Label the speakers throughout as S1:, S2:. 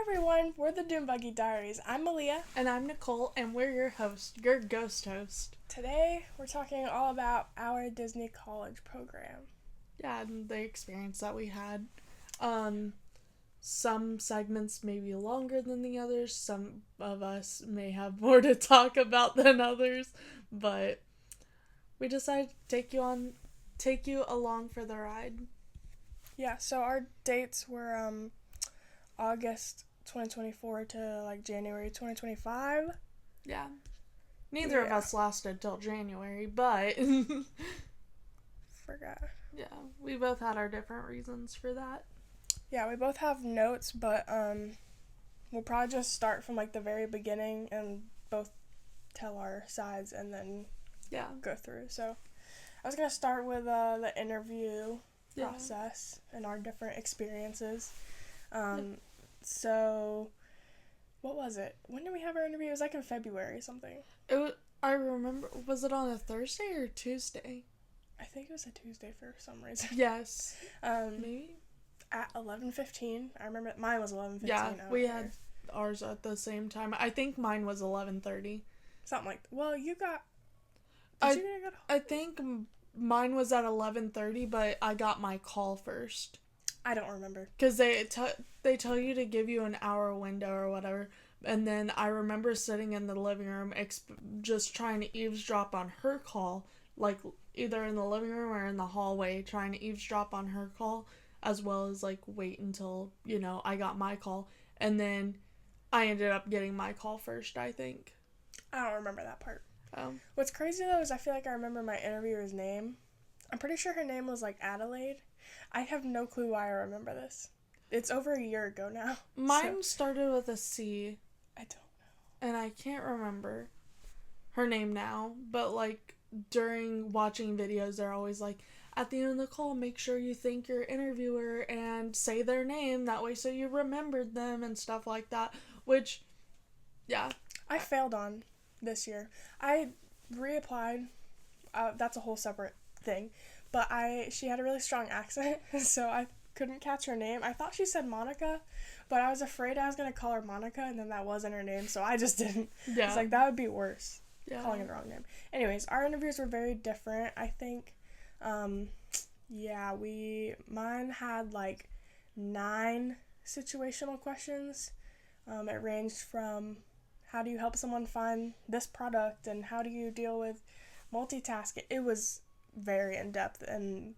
S1: everyone, we're the Doom Buggy Diaries. I'm Malia.
S2: And I'm Nicole, and we're your host, your ghost host.
S1: Today, we're talking all about our Disney college program.
S2: Yeah, and the experience that we had. Some segments may be longer than the others. Some of us may have more to talk about than others, but we decided to take you along for the ride.
S1: Yeah, so our dates were August 2024 to January 2025.
S2: Yeah. Neither of us lasted till January, but
S1: forgot.
S2: Yeah, we both had our different reasons for that.
S1: Yeah, we both have notes, but we'll probably just start from the very beginning and both tell our sides and then go through. So I was gonna start with the interview process and our different experiences. So what was it? When did we have our interview? It was in February or something.
S2: I remember, was it on a Thursday or Tuesday?
S1: I think it was a Tuesday for some reason.
S2: Yes. Maybe?
S1: At 11:15. I remember mine was 11:15.
S2: Yeah, we had ours at the same time. I think mine was 11:30.
S1: Something like that. Well, you got...
S2: I think mine was at 11:30, but I got my call first.
S1: I don't remember.
S2: Because they tell you to give you an hour window or whatever. And then I remember sitting in the living room just trying to eavesdrop on her call. Either in the living room or in the hallway, trying to eavesdrop on her call. As well as wait until, I got my call. And then I ended up getting my call first, I think.
S1: I don't remember that part.
S2: Oh.
S1: What's crazy though is I feel like I remember my interviewer's name. I'm pretty sure her name was Adelaide. I have no clue why I remember this. It's over a year ago now.
S2: Mine started with a C.
S1: I don't know.
S2: And I can't remember her name now. But during watching videos, they're always at the end of the call, make sure you thank your interviewer and say their name. That way so you remembered them and stuff like that. Which, yeah.
S1: I failed on this year. I reapplied. That's a whole separate thing. But she had a really strong accent, so I couldn't catch her name. I thought she said Monica, but I was afraid I was going to call her Monica, and then that wasn't her name, so I just didn't. Yeah. It's that would be worse, calling her the wrong name. Anyways, our interviews were very different, I think. Mine had 9 situational questions. It ranged from how do you help someone find this product and how do you deal with multitasking. It was very in-depth, and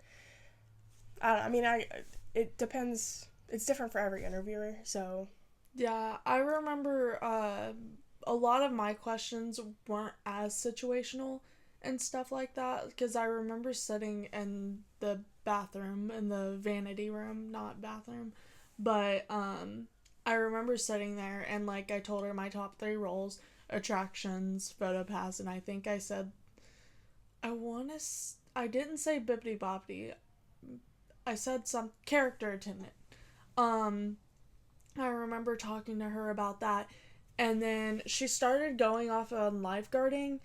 S1: it depends. It's different for every interviewer, so.
S2: Yeah, I remember a lot of my questions weren't as situational and stuff like that, because I remember sitting in the bathroom, in the vanity room, not bathroom, but I remember sitting there and I told her my top 3 roles: attractions, photo pass, and I think I said, I didn't say bippity boppity, I said some character attendant. I remember talking to her about that, and then she started going off on lifeguarding.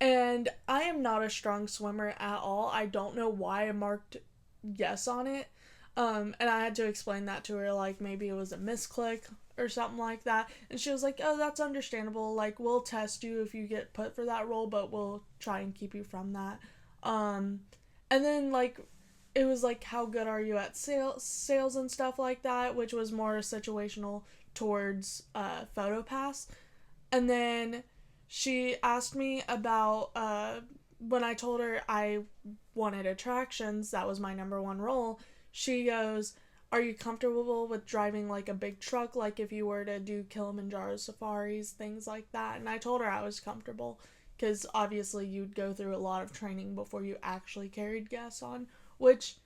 S2: And I am not a strong swimmer at all. I don't know why I marked yes on it. And I had to explain that to her, maybe it was a misclick or something like that. And she was like, oh, that's understandable. We'll test you if you get put for that role, but we'll try and keep you from that. And then, it was how good are you at sales and stuff like that, which was more situational towards photo pass. And then she asked me about, when I told her I wanted attractions, that was my number 1 role, she goes, are you comfortable with driving a big truck, if you were to do Kilimanjaro safaris, things like that? And I told her I was comfortable, because obviously you'd go through a lot of training before you actually carried guests on, which,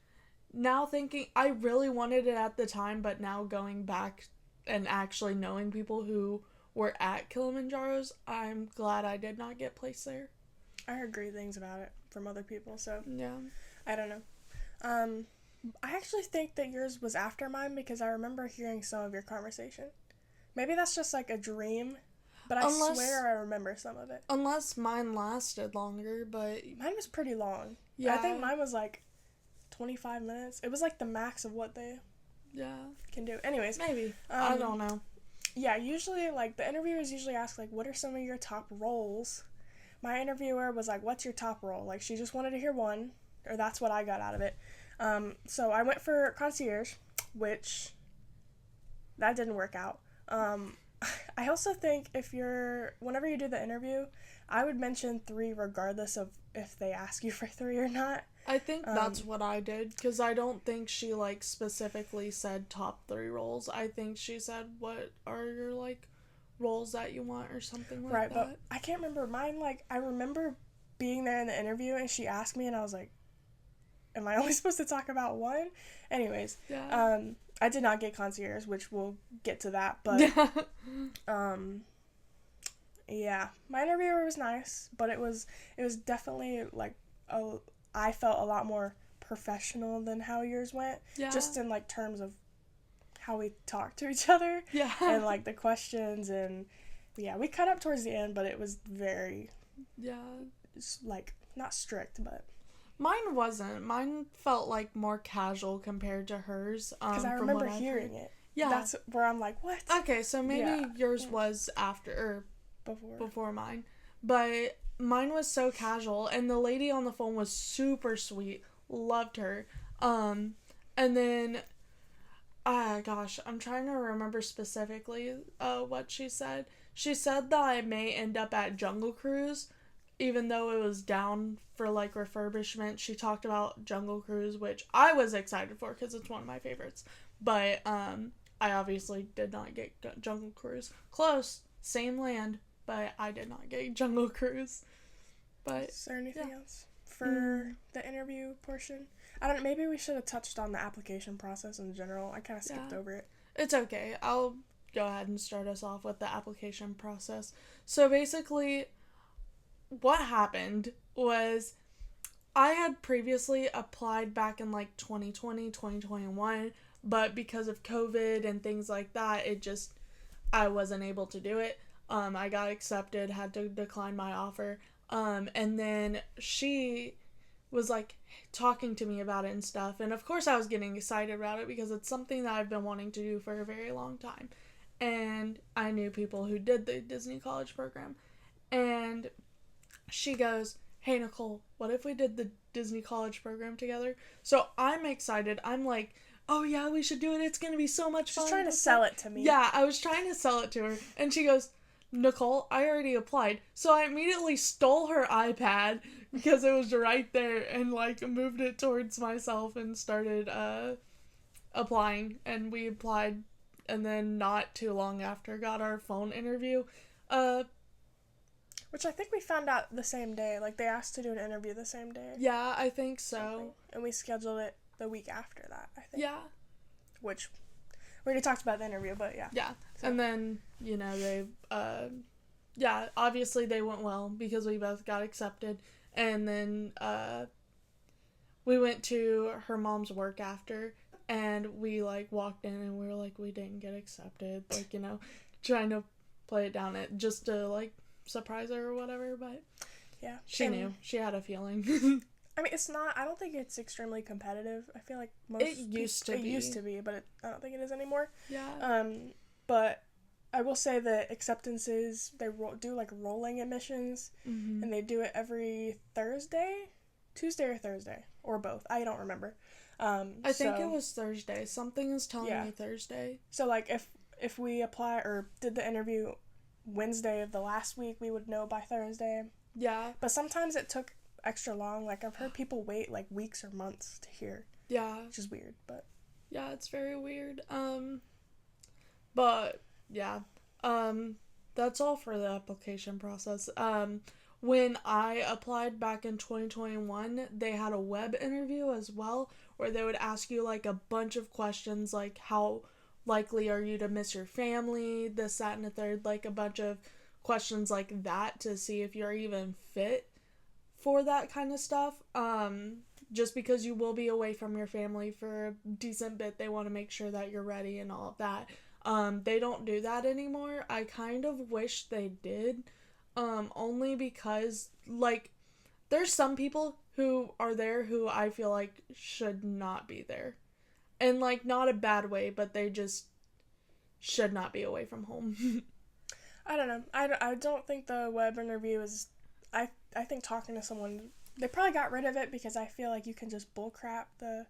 S2: now thinking, I really wanted it at the time, but now going back and actually knowing people who were at Kilimanjaro's, I'm glad I did not get placed there.
S1: I heard great things about it from other people, so
S2: yeah.
S1: I don't know. I actually think that yours was after mine, because I remember hearing some of your conversation. Maybe that's just a dream, but I swear I remember some of it.
S2: Unless mine lasted longer, but
S1: mine was pretty long.
S2: Yeah.
S1: I think mine was 25 minutes. It was the max of what they can do. Anyways.
S2: Maybe. I don't know.
S1: Yeah, usually, like, the interviewers usually ask, like, what are some of your top roles? My interviewer was like, what's your top role? Like, she just wanted to hear one, or that's what I got out of it. So I went for concierge, which that didn't work out. I also think whenever you do the interview, I would mention 3 regardless of if they ask you for 3 or not.
S2: I think that's what I did, because I don't think she, like, specifically said top 3 roles. I think she said, what are your, like, roles that you want or something like
S1: Right,
S2: that.
S1: but I can't remember mine. Like, I remember being there in the interview and she asked me and I was like, am I only supposed to talk about one? Anyways,
S2: Yeah.
S1: I did not get concierge, which we'll get to that, but yeah, my interviewer was nice, but it was definitely like I felt a lot more professional than how yours went,
S2: Yeah.
S1: just in like terms of how we talked to each other
S2: Yeah.
S1: and like the questions, and yeah, we cut up towards the end, but it was very
S2: Yeah.
S1: like not strict, but
S2: Mine wasn't. Mine felt, like, more casual compared to hers.
S1: because I
S2: From
S1: remember
S2: what I've
S1: hearing
S2: heard.
S1: it.
S2: Yeah.
S1: That's where I'm like, what?
S2: Okay, so maybe
S1: Yeah.
S2: yours was after or
S1: Before.
S2: before mine. But mine was so casual, and the lady on the phone was super sweet. Loved her. And then, gosh, I'm trying to remember specifically what she said. She said that I may end up at Jungle Cruise, even though it was down for, like, refurbishment. She talked about Jungle Cruise, which I was excited for because it's one of my favorites. But I obviously did not get Jungle Cruise. Close, same land, but I did not get Jungle Cruise. But
S1: Is there anything else for the interview portion? I don't know, maybe we should have touched on the application process in general. I kind of skipped over it.
S2: It's okay. I'll go ahead and start us off with the application process. So basically, what happened was I had previously applied back in, like, 2020, 2021, but because of COVID and things like that, I wasn't able to do it. I got accepted, had to decline my offer. And then she was, like, talking to me about it and stuff. And of course I was getting excited about it because it's something that I've been wanting to do for a very long time. And I knew people who did the Disney College program. And she goes, hey, Nicole, what if we did the Disney College program together? So I'm excited. I'm like, oh yeah, we should do it. It's going to be so much fun.
S1: She's trying to sell it to me.
S2: Yeah, I was trying to sell it to her. And she goes, Nicole, I already applied. So I immediately stole her iPad because it was right there and, like, moved it towards myself and started applying. And we applied, and then not too long after got our phone interview.
S1: Which I think we found out the same day. Like, they asked to do an interview the same day.
S2: Yeah, I think so.
S1: And we scheduled it the week after that, I think.
S2: Yeah.
S1: Which, we already talked about the interview, but yeah.
S2: Yeah.
S1: So.
S2: And then, they, obviously they went well because we both got accepted. And then, we went to her mom's work after, and we, like, walked in and we were like, we didn't get accepted. Like, trying to play it down just to, like, surprise her or whatever, but
S1: yeah,
S2: she knew. She had a feeling.
S1: I mean, I don't think it's extremely competitive. I feel like
S2: it used to
S1: be, but I don't think it is anymore.
S2: Yeah.
S1: But I will say that acceptances, they do like rolling admissions, and they do it every Tuesday or Thursday, or both. I don't remember.
S2: I think it was Thursday. Something is telling me Thursday.
S1: So, like, if we apply or did the interview Wednesday of the last week, we would know by Thursday.
S2: Yeah.
S1: But sometimes it took extra long. Like, I've heard people wait, like, weeks or months to hear.
S2: Yeah.
S1: Which is weird, but...
S2: Yeah, it's very weird. But, yeah. That's all for the application process. When I applied back in 2021, they had a web interview as well, where they would ask you, like, a bunch of questions, like, how likely are you to miss your family, this, that, and the third, like, a bunch of questions like that to see if you're even fit for that kind of stuff. Just because you will be away from your family for a decent bit, they want to make sure that you're ready and all of that. They don't do that anymore. I kind of wish they did, only because, like, there's some people who are there who I feel like should not be there. And, like, not a bad way, but they just should not be away from home.
S1: I don't know. I don't think the web interview is... I think talking to someone... They probably got rid of it because I feel like you can just bullcrap the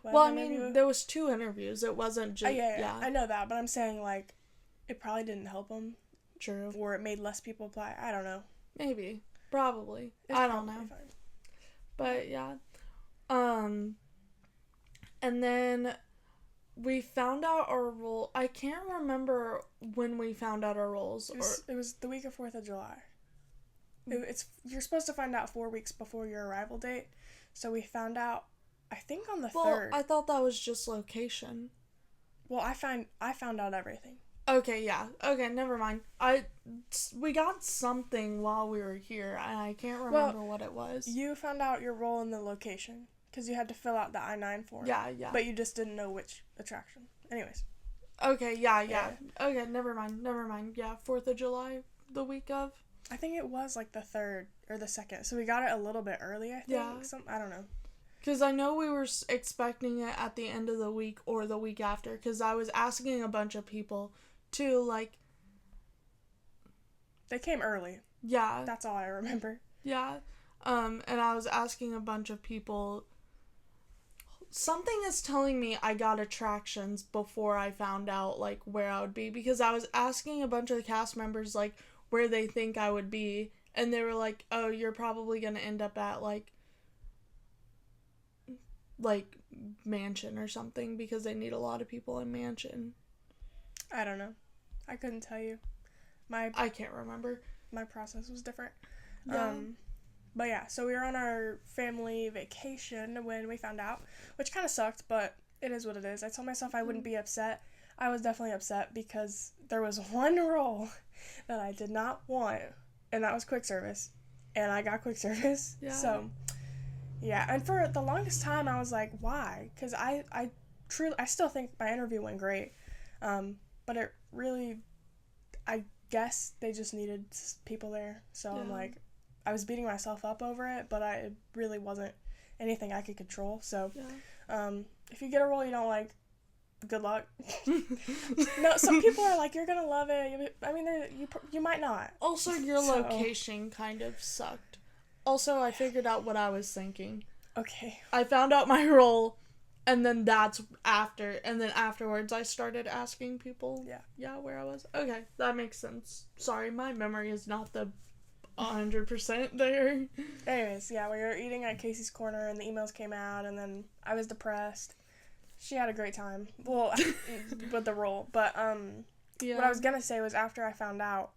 S1: web interview.
S2: I mean, there was 2 interviews. It wasn't just...
S1: Yeah. I know that, but I'm saying, like, it probably didn't help them.
S2: True.
S1: Or it made less people apply. I don't know.
S2: Maybe. Probably.
S1: It's
S2: I don't know.
S1: fine.
S2: But, yeah. And then we found out our role. I can't remember when we found out our roles.
S1: It was the week of 4th of July. You're supposed to find out 4 weeks before your arrival date. So we found out, I think, on the 3rd.
S2: I thought that was just location.
S1: Well, I found out everything.
S2: Okay, yeah. Okay, never mind. We got something while we were here, and I can't remember what it was.
S1: You found out your role in the location, because you had to fill out the I-9 form.
S2: Yeah.
S1: But you just didn't know which attraction. Anyways.
S2: Okay, yeah. Okay, never mind. Yeah, 4th of July, the week of.
S1: I think it was, like, the 3rd or the 2nd. So we got it a little bit early, I think.
S2: Yeah.
S1: I don't know.
S2: Because I know we were expecting it at the end of the week or the week after, because I was asking a bunch of people to, like...
S1: They came early.
S2: Yeah.
S1: That's all I remember.
S2: Yeah. And I was asking a bunch of people... Something is telling me I got attractions before I found out, like, where I would be, because I was asking a bunch of the cast members, like, where they think I would be, and they were like, oh, you're probably gonna end up at, like, mansion or something, because they need a lot of people in mansion.
S1: I don't know. I couldn't tell you.
S2: I can't remember.
S1: My process was different.
S2: Yeah.
S1: But yeah, so we were on our family vacation when we found out, which kind of sucked, but it is what it is. I told myself I wouldn't be upset. I was definitely upset because there was one role that I did not want, and that was quick service. And I got quick service.
S2: Yeah.
S1: So, yeah. And for the longest time, I was like, why? Because I still think my interview went great. But it really, I guess they just needed people there. So I'm like, I was beating myself up over it, but it really wasn't anything I could control. So, if you get a role you don't like, good luck. No, some people are like, you're gonna love it. I mean, you might not.
S2: Also, your location kind of sucked. Also, I figured out what I was thinking.
S1: Okay.
S2: I found out my role, and then afterwards I started asking people. Yeah, where I was. Okay, that makes sense. Sorry, my memory is not the 100% there.
S1: Anyways, yeah, we were eating at Casey's Corner, and the emails came out, and then I was depressed. She had a great time. Well, with the role. But, what I was gonna say was after I found out,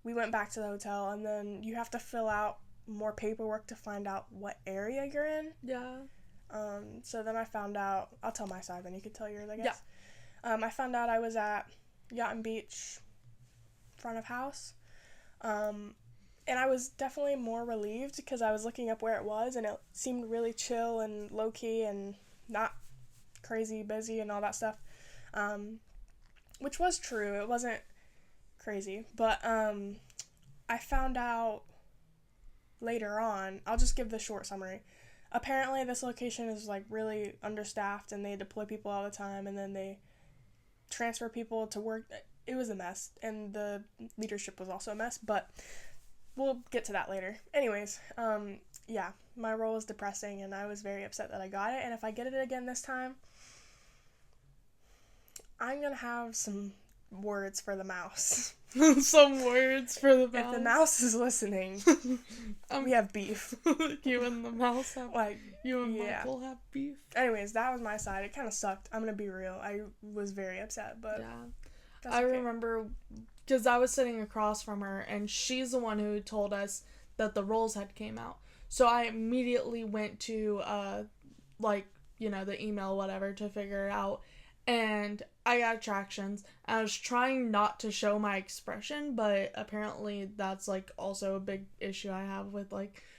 S1: we went back to the hotel, and then you have to fill out more paperwork to find out what area you're in.
S2: Yeah.
S1: So then I found out, I'll tell my side, then you could tell yours, I guess. Yeah. I found out I was at Yacht and Beach front of house. And I was definitely more relieved because I was looking up where it was, and it seemed really chill and low-key and not crazy busy and all that stuff, which was true. It wasn't crazy, but I found out later on. I'll just give the short summary. Apparently this location is like really understaffed, and they deploy people all the time, and then they transfer people to work. It was a mess, and the leadership was also a mess, but we'll get to that later. Anyways, yeah, my role was depressing, and I was very upset that I got it, and if I get it again this time, I'm gonna have some words for the mouse.
S2: Some words for the mouse.
S1: If the mouse is listening, we have beef.
S2: You and the mouse have, you and
S1: yeah.
S2: Michael have beef.
S1: Anyways, that was my side. It kind of sucked. I'm gonna be real. I was very upset, but
S2: yeah, I remember because I was sitting across from her, and she's the one who told us that the roles had came out. So I immediately went to the email, whatever, to figure it out. And I got attractions. I was trying not to show my expression, but apparently that's, also a big issue I have with,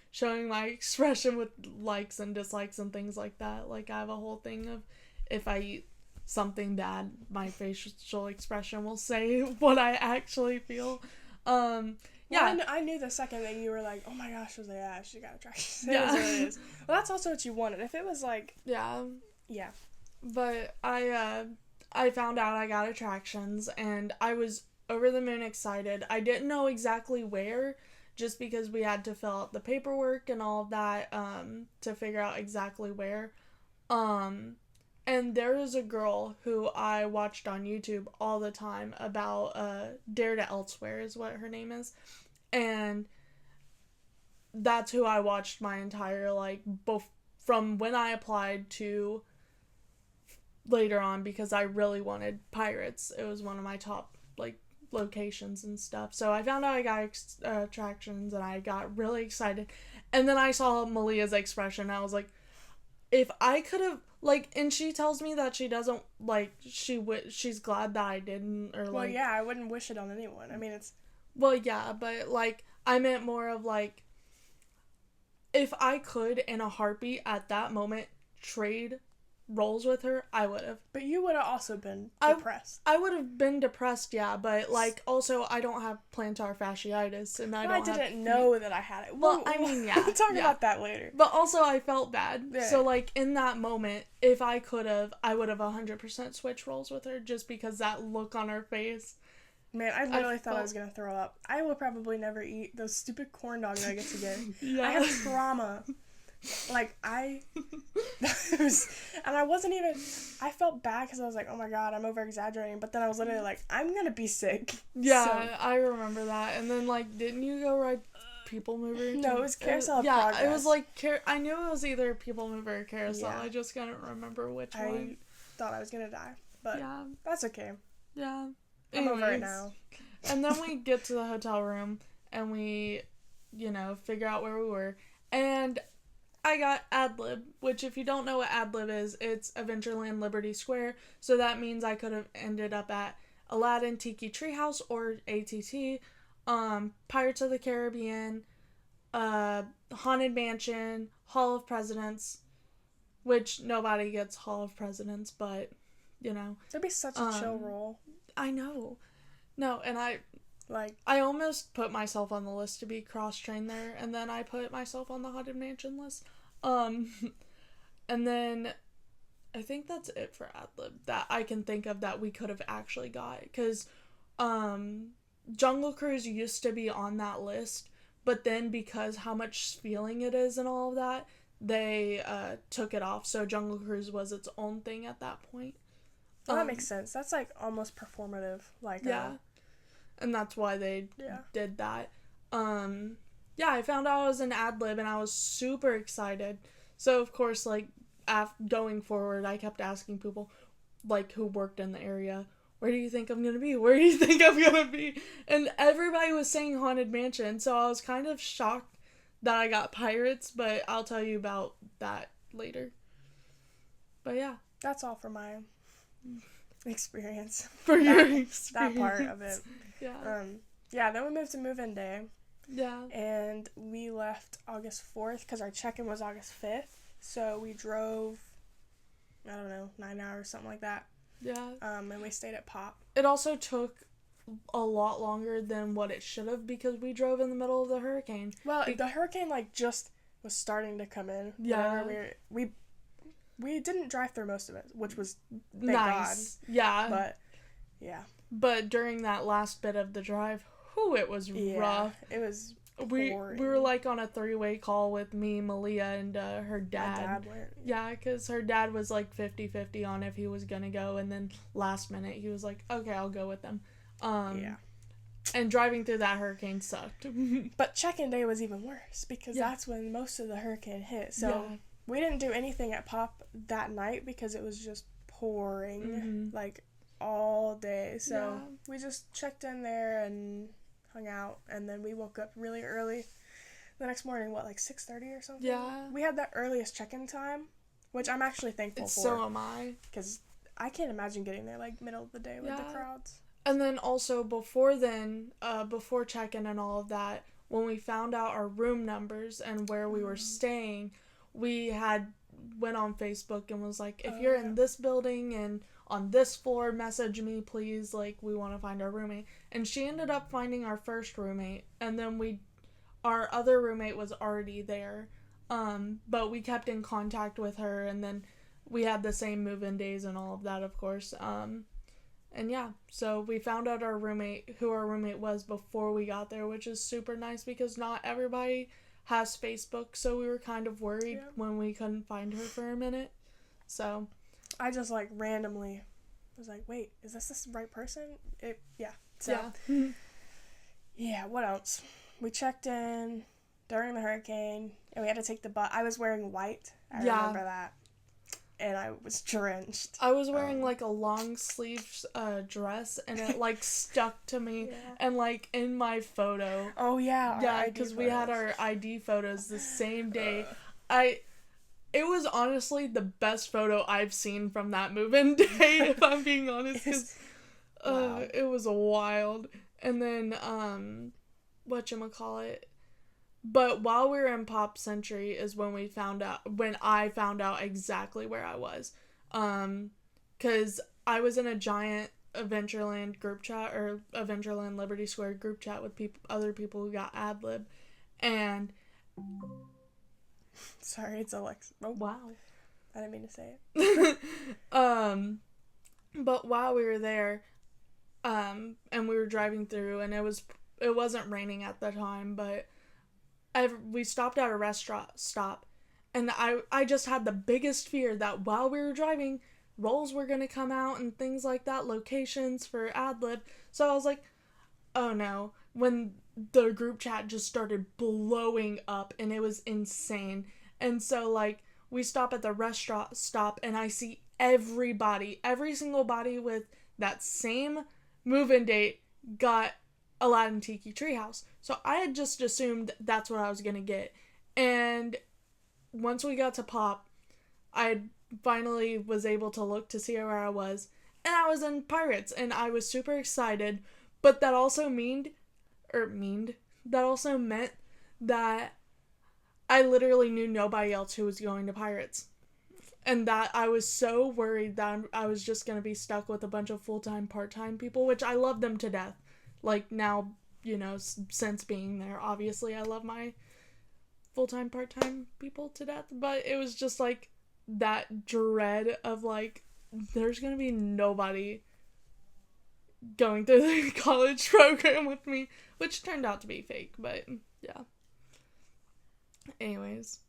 S2: showing my expression with likes and dislikes and things like that. I have a whole thing of if I eat something bad, my facial expression will say what I actually feel. Yeah.
S1: Well, I knew the second that you were like, oh my gosh, was she got attractions.
S2: Yeah.
S1: It is what it is. Well, that's also what you wanted. If it was
S2: Yeah.
S1: Yeah.
S2: But I I found out I got attractions, and I was over the moon excited. I didn't know exactly where, just because we had to fill out the paperwork and all of that, to figure out exactly where. And there was a girl who I watched on YouTube all the time about, Dare to Elsewhere is what her name is. And that's who I watched my entire, like, from when I applied to later on, because I really wanted Pirates. It was one of my top, like, locations and stuff. So I found out I got attractions, and I got really excited. And then I saw Malia's expression, and I was like, if I could have, like, and she tells me that she doesn't, like, she's glad that I didn't, or, like...
S1: Well, yeah, I wouldn't wish it on anyone. I mean, it's...
S2: Well, yeah, but, like, I meant more of, like, if I could, in a heartbeat, at that moment, trade roles with her, I would have.
S1: But you would have also been depressed.
S2: I would have been depressed, yeah, but, like, also, I don't have plantar fasciitis, and I
S1: didn't know that I had it.
S2: Well, I mean, yeah.
S1: We'll talk about that later.
S2: But also, I felt bad.
S1: Yeah.
S2: So, like, in that moment, if I could have, I would have 100% switched roles with her, just because that look on her face.
S1: Man, I literally thought I was going to throw up. I will probably never eat those stupid corn dog nuggets again. Yeah. I have trauma. Like, and I wasn't even, I felt bad because I was like, oh my god, I'm over exaggerating, but then I was literally like, I'm gonna be sick.
S2: Yeah, so. I remember that. And then, like, didn't you go ride People Mover?
S1: No, it was Carousel of Progress.
S2: Yeah, it was like, I knew it was either People Mover or Carousel, I just couldn't remember which one.
S1: I thought I was gonna die, but that's okay.
S2: Yeah.
S1: I'm over it now.
S2: And then we get to the hotel room, and we, figure out where we were, and I got Ad-lib, which, if you don't know what Ad-lib is, it's Adventureland Liberty Square, so that means I could have ended up at Aladdin Tiki Treehouse or ATT, Pirates of the Caribbean, Haunted Mansion, Hall of Presidents, which nobody gets Hall of Presidents, but,
S1: That'd be such a chill role.
S2: I know. No, and I almost put myself on the list to be cross-trained there, and then I put myself on the Haunted Mansion list. And then I think that's it for Ad-lib that I can think of that we could have actually got, because Jungle Cruise used to be on that list, but then because how much feeling it is and all of that, they took it off, so Jungle Cruise was its own thing at that point.
S1: Well, that makes sense. That's, like, almost performative. Like,
S2: yeah. And that's why they did that. I found out I was in Ad-lib, and I was super excited. So, of course, like, going forward, I kept asking people, like, who worked in the area, where do you think I'm gonna be? Where do you think I'm gonna be? And everybody was saying Haunted Mansion, so I was kind of shocked that I got Pirates, but I'll tell you about that later. But, yeah.
S1: That's all for my experience.
S2: For your experience.
S1: That part of it.
S2: Yeah.
S1: Then we moved to move-in day.
S2: Yeah.
S1: And we left August 4th because our check-in was August 5th. So we drove, 9 hours, something like that.
S2: Yeah.
S1: And we stayed at Pop.
S2: It also took a lot longer than what it should have because we drove in the middle of the hurricane.
S1: Well, the hurricane, like, just was starting to come in.
S2: Yeah.
S1: We didn't drive through most of it, which was
S2: nice.
S1: God.
S2: Yeah.
S1: But, yeah.
S2: But during that last bit of the drive, it was rough.
S1: It was
S2: boring. We were, like, on a 3-way call with me, Malia, and her dad.
S1: My dad went.
S2: Yeah, because her dad was, like, 50-50 on if he was gonna go, and then last minute he was like, okay, I'll go with them. And driving through that hurricane sucked.
S1: But check-in day was even worse, because that's when most of the hurricane hit. So we didn't do anything at Pop that night because it was just pouring, like, all day. So we just checked in there and hung out, and then we woke up really early the next morning, like 6:30 or something?
S2: Yeah.
S1: We had that earliest check-in time, which I'm actually thankful for.
S2: So am I.
S1: Because I can't imagine getting there, like, middle of the day with the crowds.
S2: And then also before check-in and all of that, when we found out our room numbers and where we were staying, we went on Facebook and was like, if you're in this building and on this floor, message me, please, like, we want to find our roommate. And she ended up finding our first roommate, and then our other roommate was already there, but we kept in contact with her, and then we had the same move-in days and all of that, of course. And yeah, so we found out who our roommate was before we got there, which is super nice because not everybody has Facebook, so we were kind of worried when we couldn't find her for a minute. So
S1: I just like randomly was like, wait, is this the right person? So yeah, what else? We checked in during the hurricane and we had to take the bus. I was wearing white. I remember that. And I was drenched.
S2: I was wearing like a long sleeve dress and it like stuck to me and like in my photo.
S1: Oh yeah.
S2: Yeah, because we had our ID photos the same day. It was honestly the best photo I've seen from that move-in day, if I'm being honest, because it was wild. And then, whatchamacallit. But while we were in Pop Century is when I found out exactly where I was. Because I was in a giant Adventureland group chat, or Adventureland Liberty Square group chat with other people who got ad-lib. And...
S1: Sorry, it's Alexa. Oh,
S2: wow.
S1: I didn't mean to say it.
S2: But while we were there, and we were driving through, and it wasn't raining at the time, but we stopped at a restaurant stop, and I just had the biggest fear that while we were driving, roles were going to come out and things like that, locations for ad-lib. So I was like, oh no, when the group chat just started blowing up and it was insane. And so like we stop at the restaurant stop and I see every single body with that same move-in date got Aladdin Tiki Treehouse. So I had just assumed that's what I was gonna get. And once we got to Pop, I finally was able to look to see where I was. And I was in Pirates and I was super excited. But that also meant that I literally knew nobody else who was going to Pirates. And that I was so worried that I was just going to be stuck with a bunch of full-time, part-time people, which I love them to death. Like, now, since being there, obviously I love my full-time, part-time people to death. But it was just, like, that dread of, like, there's going to be nobody going through the college program with me, which turned out to be fake, but, yeah. Anyways.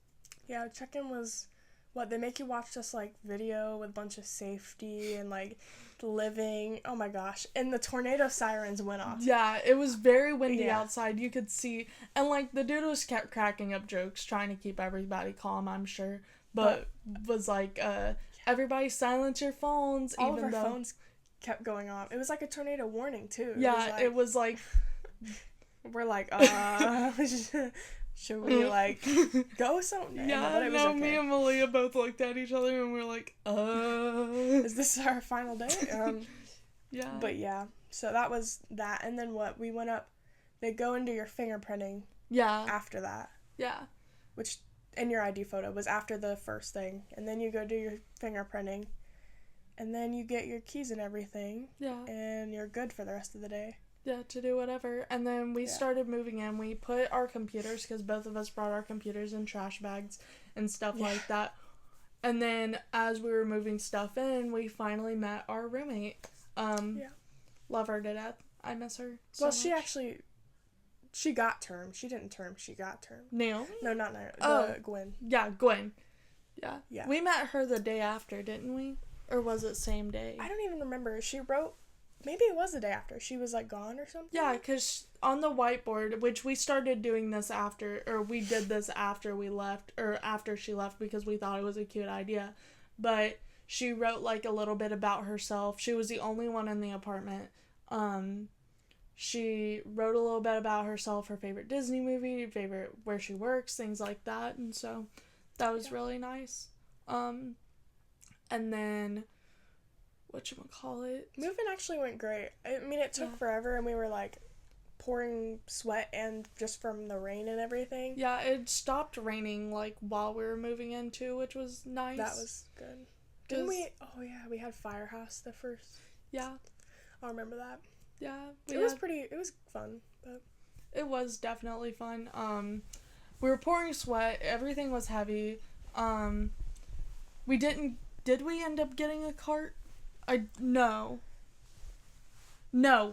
S1: Yeah, check-in was... What, they make you watch this, like, video with a bunch of safety and, like, living. Oh, my gosh. And the tornado sirens went off.
S2: Yeah, it was very windy outside. You could see. And, like, the dude was kept cracking up jokes, trying to keep everybody calm, I'm sure. But was like, everybody silence your phones.
S1: All of our phones kept going off. It was like a tornado warning, too.
S2: It was like...
S1: We're like, should we, like, go something?
S2: Yeah,
S1: but it was okay.
S2: Me and Malia both looked at each other and we're like,
S1: Is this our final day?
S2: Yeah.
S1: But yeah, so that was that. And then what? We went up, they go into your fingerprinting.
S2: Yeah.
S1: After that.
S2: Yeah.
S1: Which, in your ID photo, was after the first thing. And then you go do your fingerprinting. And then you get your keys and everything.
S2: Yeah.
S1: And you're good for the rest of the day.
S2: Yeah, to do whatever. And then we started moving in. We put our computers, because both of us brought our computers in trash bags and stuff like that. And then as we were moving stuff in, we finally met our roommate. Love her to death. I miss her so much.
S1: She got term. She didn't term. She got term.
S2: Naomi?
S1: No, not Naomi. Gwen.
S2: Yeah, Gwen.
S1: Yeah.
S2: We met her the day after, didn't we? Or was it same day?
S1: I don't even remember. She wrote... Maybe it was the day after. She was, like, gone or something?
S2: Yeah, because on the whiteboard, which we started doing this after, or we did this after we left, or after she left because we thought it was a cute idea, but she wrote, like, a little bit about herself. She was the only one in the apartment. She wrote a little bit about herself, her favorite Disney movie, favorite where she works, things like that, and so that was really nice. And then... whatchamacallit.
S1: Moving actually went great. I mean, it took forever, and we were, like, pouring sweat and just from the rain and everything.
S2: Yeah, it stopped raining, like, while we were moving in, too, which was nice.
S1: That was good. Didn't we... Oh, yeah, we had Firehouse the first...
S2: Yeah.
S1: I'll remember that.
S2: Yeah.
S1: It was fun, but...
S2: It was definitely fun. We were pouring sweat. Everything was heavy. We didn't did we end up getting a cart? No,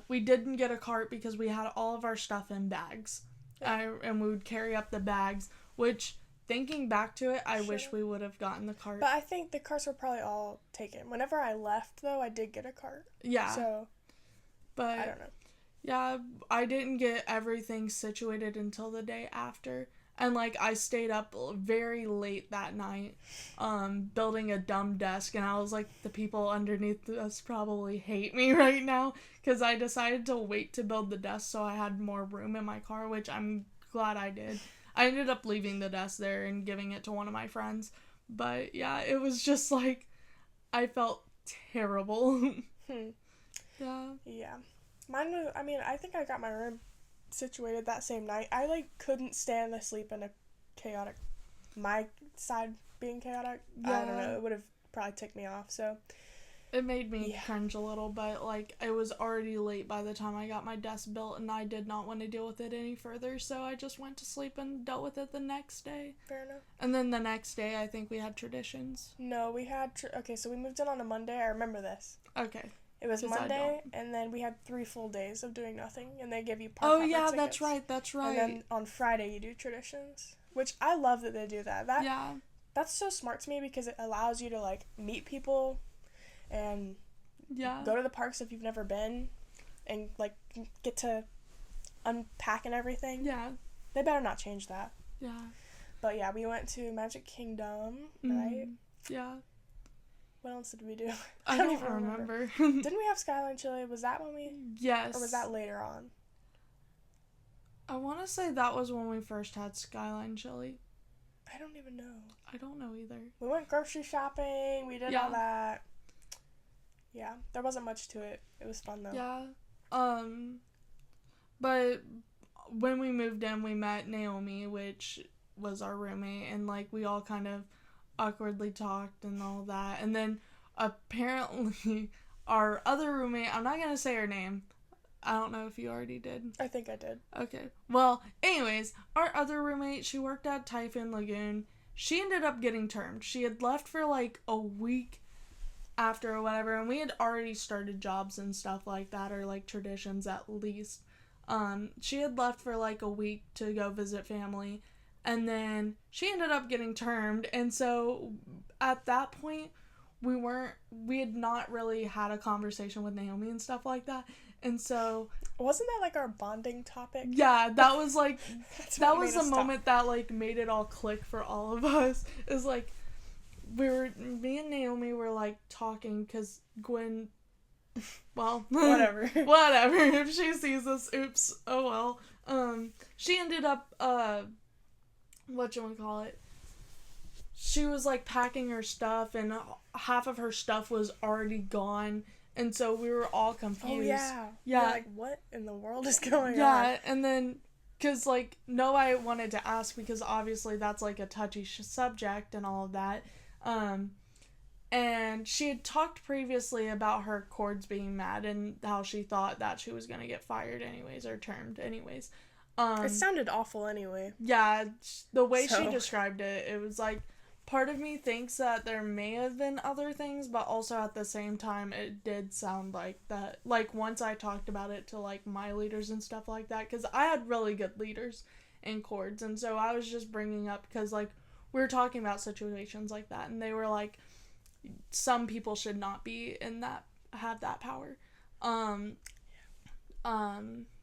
S2: we didn't get a cart because we had all of our stuff in bags. And we would carry up the bags, which, thinking back to it, I wish we would have gotten the cart.
S1: But I think the carts were probably all taken. Whenever I left, though, I did get a cart.
S2: Yeah.
S1: So,
S2: but
S1: I don't know.
S2: Yeah, I didn't get everything situated until the day after. And, like, I stayed up very late that night, building a dumb desk, and I was like, the people underneath us probably hate me right now, because I decided to wait to build the desk so I had more room in my car, which I'm glad I did. I ended up leaving the desk there and giving it to one of my friends, but, yeah, it was just, like, I felt terrible.
S1: Yeah. Mine was, I mean, I think I got my room situated that same night. I, like, couldn't stand to sleep in a chaotic, my side being chaotic.
S2: Yeah.
S1: I don't know, it would have probably ticked me off, so.
S2: It made me cringe a little, but, like, it was already late by the time I got my desk built, and I did not want to deal with it any further, so I just went to sleep and dealt with it the next day.
S1: Fair enough.
S2: And then the next day, I think we had traditions.
S1: No, we had, okay, so we moved in on a Monday. I remember this.
S2: Okay.
S1: It was Monday, and then we had 3 full days of doing nothing, and they give you park
S2: Oh,
S1: hopper
S2: yeah,
S1: tickets.
S2: that's right.
S1: And then on Friday, you do traditions, which I love that they do that. That's so smart to me because it allows you to, like, meet people and go to the parks if you've never been and, like, get to unpack and everything.
S2: Yeah.
S1: They better not change that.
S2: Yeah.
S1: But, yeah, we went to Magic Kingdom, right?
S2: Yeah.
S1: What else did we do?
S2: I don't even remember.
S1: Didn't we have Skyline Chili? Was that when we...
S2: Yes.
S1: Or was that later on?
S2: I want to say that was when we first had Skyline Chili.
S1: I don't even know.
S2: I don't know either.
S1: We went grocery shopping. We did all that. Yeah, there wasn't much to it. It was fun, though.
S2: Yeah. But when we moved in, we met Naomi, which was our roommate, and, like, we all kind of awkwardly talked and all that. And then apparently our other roommate, I'm not gonna say her name, I don't know if you already did.
S1: I think I did.
S2: Okay, well, anyways, our other roommate, she worked at Typhoon Lagoon. She ended up getting termed. She had left for like a week after or whatever, and we had already started jobs and stuff like that, or like traditions at least. She had left for like a week to go visit family. And then she ended up getting termed, and so at that point, we had not really had a conversation with Naomi and stuff like that, and so...
S1: Wasn't that, like, our bonding topic?
S2: Yeah, that was, like, that was the moment that, like, made it all click for all of us. It was, like, me and Naomi were, like, talking, because Gwen... Well...
S1: Whatever.
S2: Whatever, if she sees this, oops, oh well. She ended up, whatchamacallit, she was, like, packing her stuff, and half of her stuff was already gone, and so we were all confused.
S1: Oh, yeah.
S2: Yeah.
S1: We're like, what in the world is going on?
S2: Yeah, and then, because, like, I wanted to ask, because obviously that's, like, a touchy subject and all of that, and she had talked previously about her cords being mad, and how she thought that she was gonna get fired anyways, or termed anyways.
S1: It sounded awful anyway.
S2: Yeah, the way she described it, it was like, part of me thinks that there may have been other things, but also at the same time, it did sound like that. Like, once I talked about it to, like, my leaders and stuff like that, because I had really good leaders in chords, and so I was just bringing up, because, like, we were talking about situations like that, and they were like, some people should not be in that, have that power.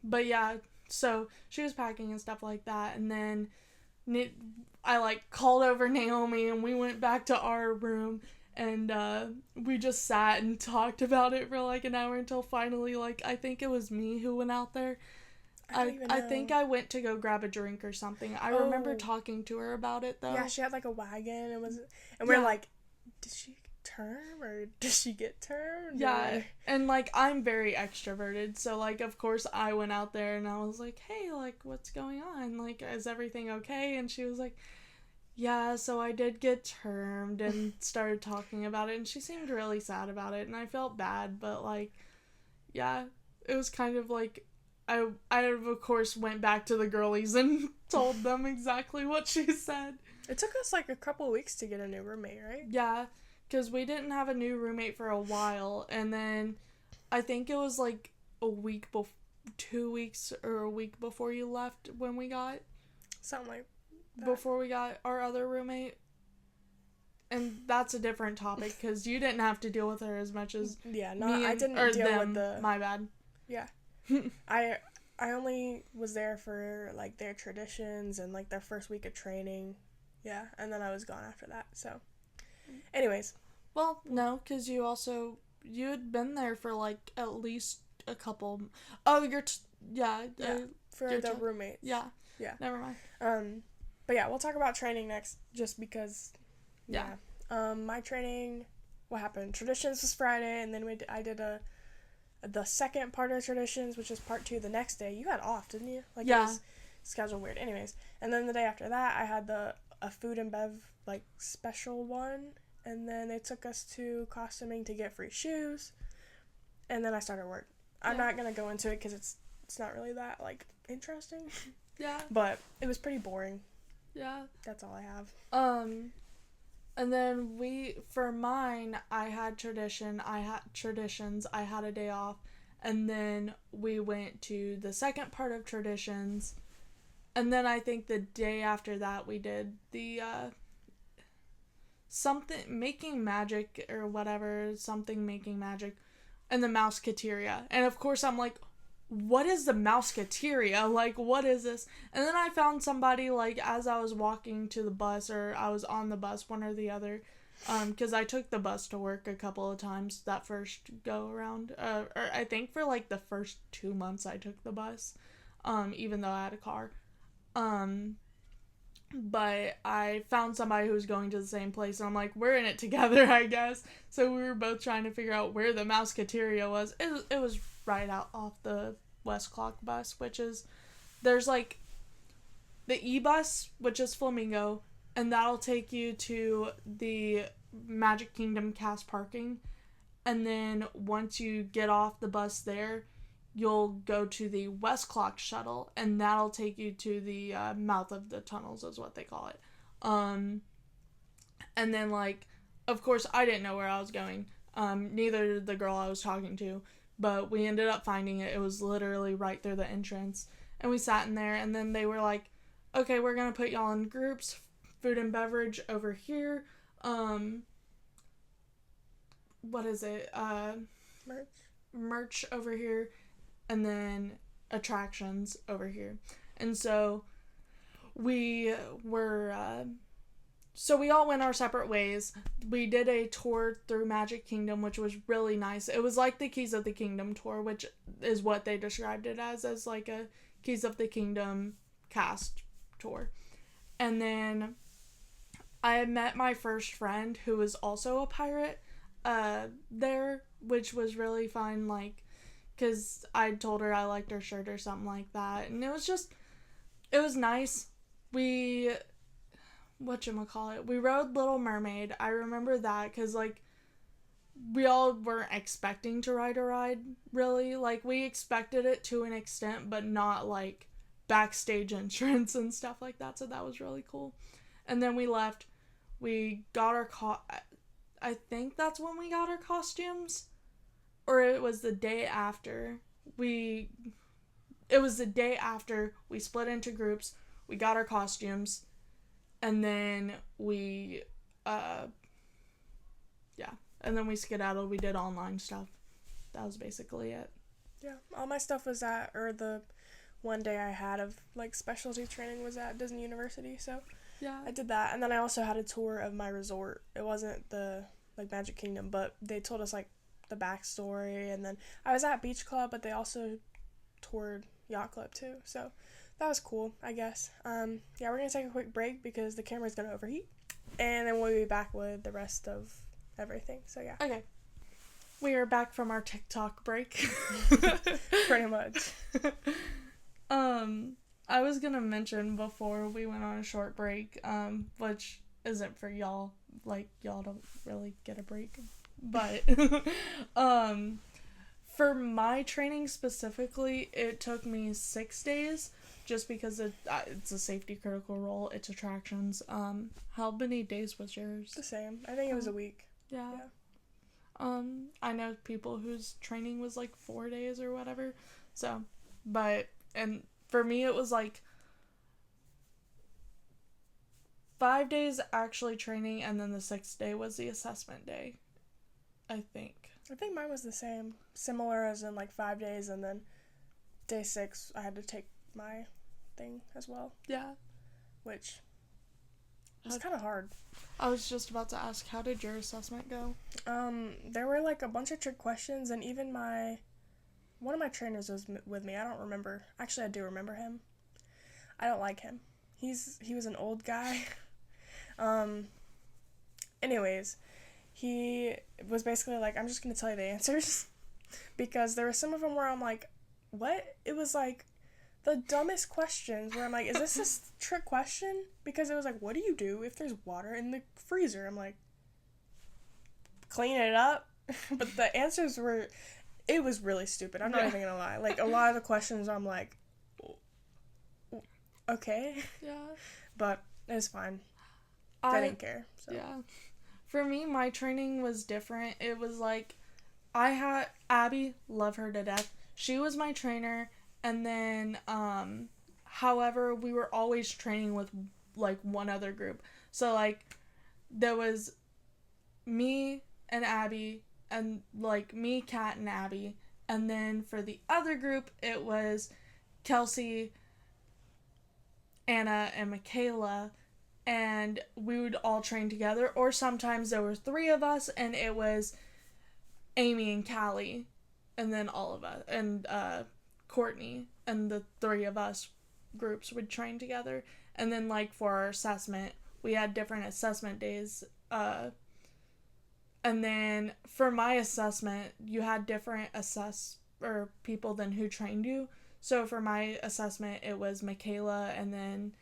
S2: But yeah, so she was packing and stuff like that, and then I, like, called over Naomi, and we went back to our room, and we just sat and talked about it for, like, an hour until finally, like, I think it was me who went out there. I think I went to go grab a drink or something. I remember talking to her about it, though.
S1: Yeah, she had, like, a wagon, and we're like, did she term, or did she get termed?
S2: Yeah, and, like, I'm very extroverted, so, like, of course, I went out there, and I was like, hey, like, what's going on? Like, is everything okay? And she was like, yeah, so I did get termed, and started talking about it, and she seemed really sad about it, and I felt bad, but, like, yeah, it was kind of like, I of course went back to the girlies and told them exactly what she said.
S1: It took us, like, a couple weeks to get a new roommate, right?
S2: Yeah, because we didn't have a new roommate for a while, and then I think it was like a week 2 weeks or a week before you left when we got
S1: something like that.
S2: Before we got our other roommate. And that's a different topic because you didn't have to deal with her as much as
S1: I didn't deal with the.
S2: My bad.
S1: Yeah, I only was there for like their traditions and like their first week of training. Yeah, and then I was gone after that. So, anyways.
S2: Well, no, because you had been there for like at least a couple. Oh,
S1: for the roommates.
S2: Yeah. Never mind.
S1: But yeah, we'll talk about training next, just because.
S2: Yeah.
S1: My training, what happened? Traditions was Friday, and then I did the second part of traditions, which is part 2 the next day. You had off, didn't you? Like,
S2: yeah.
S1: It was scheduled weird. Anyways, and then the day after that, I had a food and bev, like, special one, and then they took us to costuming to get free shoes, and then I started work. I'm not gonna go into it because it's not really that, like, interesting.
S2: Yeah.
S1: But it was pretty boring.
S2: Yeah.
S1: That's all I have.
S2: And then for mine, I had traditions, I had a day off, and then we went to the second part of traditions, and then I think the day after that we did the, something, making magic, or whatever, something making magic, and the Mouseketeria, and of course I'm like, what is the Mouseketeria? Like, what is this? And then I found somebody, like, as I was walking to the bus, or I was on the bus, one or the other, because I took the bus to work a couple of times that first go around, or I think for, like, the first 2 months I took the bus, even though I had a car, but I found somebody who was going to the same place, and I'm like, we're in it together, I guess, so we were both trying to figure out where the Mouseketeria was. It was right out off the West Clock bus, there's like the E-bus, which is Flamingo, and that'll take you to the Magic Kingdom cast parking, and then once you get off the bus there, you'll go to the West Clock shuttle, and that'll take you to the mouth of the tunnels, is what they call it. And then, like, of course I didn't know where I was going, neither did the girl I was talking to, but we ended up finding it. It was literally right through the entrance. And we sat in there, and then they were like, okay, we're going to put y'all in groups. Food and beverage over here. What is it? Merch over here. And then attractions over here. And so we were... So we all went our separate ways. We did a tour through Magic Kingdom, which was really nice. It was like the Keys of the Kingdom tour, which is what they described it as like a Keys of the Kingdom cast tour. And then I had met my first friend who was also a pirate there, which was really fun, like, because I told her I liked her shirt or something like that. And it was nice. We rode Little Mermaid. I remember that because, like, we all weren't expecting to ride a ride, really. Like, we expected it to an extent, but not, like, backstage entrance and stuff like that, so that was really cool. And then we left. We got our I think that's when we got our costumes, or it was the day after. It was the day after we split into groups, we got our costumes, and then we, and then we skedaddled. We did online stuff. That was basically it.
S1: Yeah, all my stuff was the one day I had of, like, specialty training was at Disney University, so
S2: yeah,
S1: I did that. And then I also had a tour of my resort. It wasn't the, like, Magic Kingdom, but they told us, like, the backstory, and then I was at Beach Club, but they also toured Yacht Club, too, so that was cool, I guess. We're gonna take a quick break because the camera's gonna overheat, and then we'll be back with the rest of everything, so yeah.
S2: Okay. We are back from our TikTok break.
S1: Pretty much.
S2: I was gonna mention before we went on a short break, which isn't for y'all, like, y'all don't really get a break, but, for my training specifically, it took me 6 days, just because it's a safety critical role, it's attractions. How many days was yours?
S1: The same. I think it was a week.
S2: Yeah.
S1: Yeah.
S2: I know people whose training was like 4 days or whatever. So, but, and for me it was like 5 days actually training, and then the 6th day was the assessment day, I think.
S1: I think mine was the same. Similar as in like 5 days, and then day 6 I had to take my thing as well.
S2: Yeah.
S1: Which was kind of hard.
S2: I was just about to ask, how did your assessment go?
S1: There were like a bunch of trick questions, and even one of my trainers was with me. I don't remember. Actually, I do remember him. I don't like him. He was an old guy. Anyways, he was basically like, I'm just gonna tell you the answers because there were some of them where I'm like, what? It was like the dumbest questions where I'm like, is this a trick question? Because it was like, what do you do if there's water in the freezer? I'm like, clean it up. But the answers were, it was really stupid. I'm not even gonna lie. Like, a lot of the questions I'm like, okay.
S2: Yeah.
S1: But it was fine. I didn't care. So.
S2: Yeah. For me, my training was different. It was like, I had Abby, love her to death. She was my trainer, and then, however, we were always training with, like, one other group. So, like, there was me and Abby, and, like, me, Kat, and Abby. And then for the other group, it was Kelsey, Anna, and Michaela. And we would all train together, or sometimes there were 3 of us, and it was Amy and Callie, and then all of us, and Courtney, and the 3 of us groups would train together. And then, like, for our assessment, we had different assessment days, and then for my assessment, you had different people than who trained you. So for my assessment, it was Michaela, and then,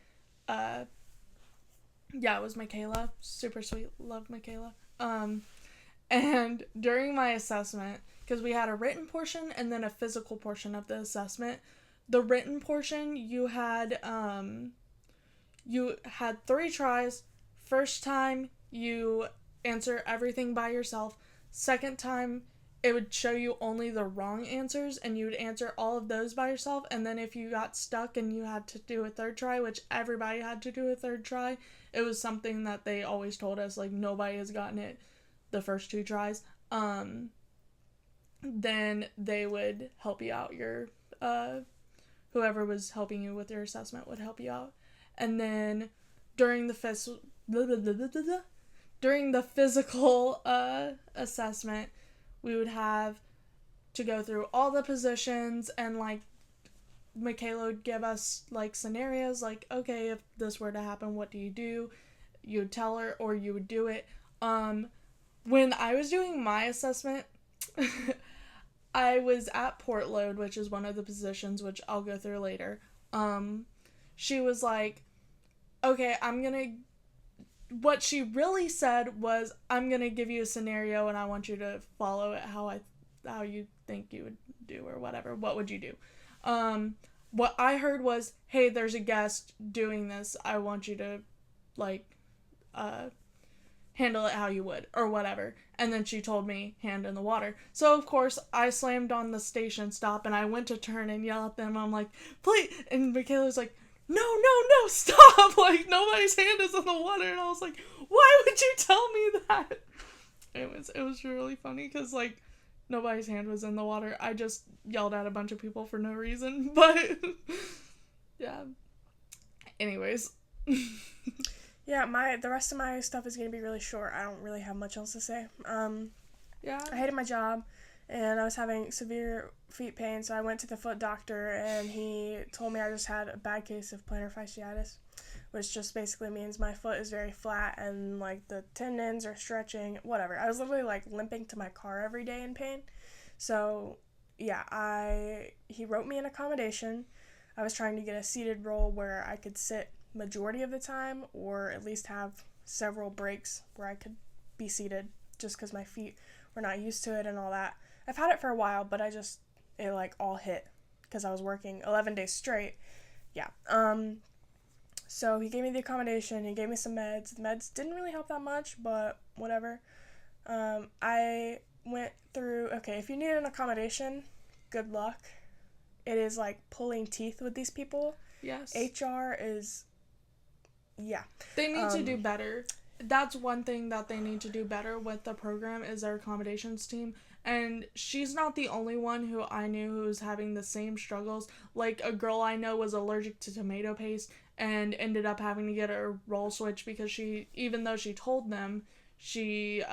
S2: yeah, it was Michaela. Super sweet. Love Michaela. And during my assessment, because we had a written portion and then a physical portion of the assessment, the written portion, you had 3 tries. First time, you answer everything by yourself. Second time, it would show you only the wrong answers, and you would answer all of those by yourself. And then if you got stuck and you had to do a 3rd try, which everybody had to do a 3rd try, it was something that they always told us, like, nobody has gotten it the first 2 tries. Then they would help you out. Whoever was helping you with your assessment would help you out. And then during the physical assessment, we would have to go through all the positions, and, like, Michaela would give us, like, scenarios, like, okay, if this were to happen, what do you do? You would tell her, or you would do it. When I was doing my assessment, I was at port load, which is one of the positions, which I'll go through later. She was like, okay, what she really said was, I'm gonna give you a scenario, and I want you to follow it how you think you would do, or whatever. What would you do? What I heard was, hey, there's a guest doing this. I want you to, like, handle it how you would, or whatever. And then she told me, hand in the water. So, of course, I slammed on the station stop, and I went to turn and yell at them. I'm like, please. And Michaela's like, no, stop. Like, nobody's hand is in the water. And I was like, why would you tell me that? It was really funny, because, like, nobody's hand was in the water. I just yelled at a bunch of people for no reason. But, yeah. Anyways.
S1: Yeah, the rest of my stuff is going to be really short. I don't really have much else to say.
S2: Yeah.
S1: I hated my job, and I was having severe feet pain, so I went to the foot doctor, and he told me I just had a bad case of plantar fasciitis, which just basically means my foot is very flat, and, like, the tendons are stretching, whatever. I was literally, like, limping to my car every day in pain. So, yeah, he wrote me an accommodation. I was trying to get a seated role where I could sit majority of the time, or at least have several breaks where I could be seated, just because my feet were not used to it and all that. I've had it for a while, but it like all hit because I was working 11 days straight. Yeah. So he gave me the accommodation, he gave me some meds. The meds didn't really help that much, but whatever. I went through, okay, if you need an accommodation, good luck. It is like pulling teeth with these people.
S2: Yes.
S1: HR is, yeah.
S2: They need to do better. That's one thing that they need to do better with the program is their accommodations team. And she's not the only one who I knew who was having the same struggles. Like, a girl I know was allergic to tomato paste and ended up having to get a role switch because she, even though she told them, she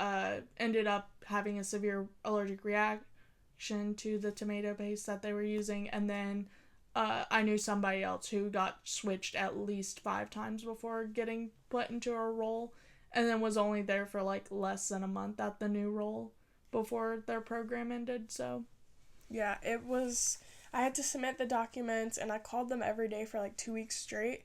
S2: ended up having a severe allergic reaction to the tomato paste that they were using. And then I knew somebody else who got switched at least 5 times before getting put into a role, and then was only there for like less than a month at the new role before their program ended. So
S1: yeah, it was, I had to submit the documents and I called them every day for like 2 weeks straight.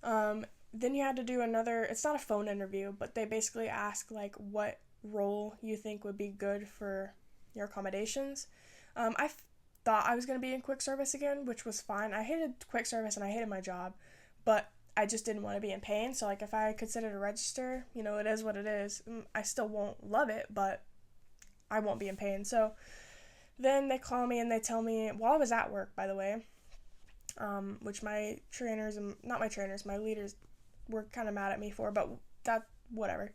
S1: Then you had to do another, it's not a phone interview, but they basically ask like what role you think would be good for your accommodations. I thought I was going to be in quick service again, which was fine. I hated quick service and I hated my job, but I just didn't want to be in pain. So like if I considered a register, it is what it is. I still won't love it, but I won't be in pain. So then they call me and they tell me, while I was at work, by the way, which my trainers, and not my trainers, my leaders were kind of mad at me for, but that, whatever.